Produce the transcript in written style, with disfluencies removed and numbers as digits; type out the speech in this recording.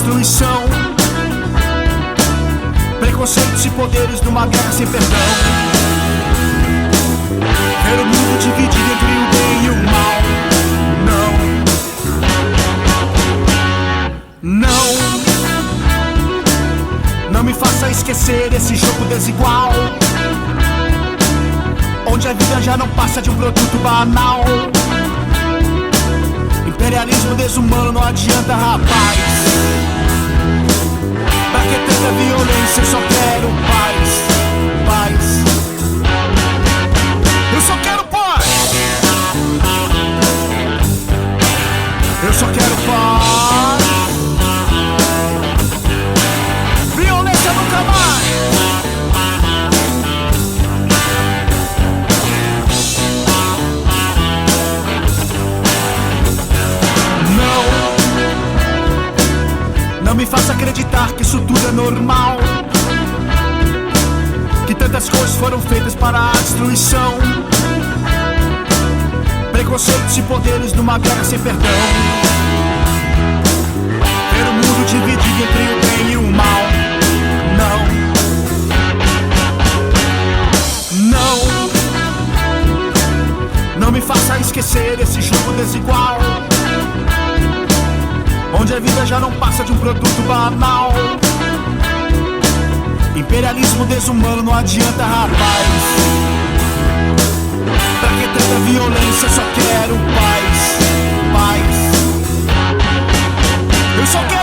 destruição. Preconceitos e poderes numa guerra sem perdão. Ver o mundo dividido entre o bem e o mal. Não me faça esquecer esse jogo desigual, onde a vida já não passa de um produto banal. Imperialismo desumano não adianta, rapaz. Pra que tanta violência? Eu só quero paz, paz. Eu só quero paz. Eu só quero paz. Violência nunca mais. Não me faça acreditar que isso tudo é normal, que tantas coisas foram feitas para a destruição. Preconceitos e poderes numa guerra sem perdão. Ver o mundo dividido entre o bem e o mal. Não me faça esquecer esse jogo desigual, onde a vida já não passa de um produto banal. Imperialismo desumano não adianta, rapaz. Pra que tanta violência? Eu só quero paz, paz. Eu só quero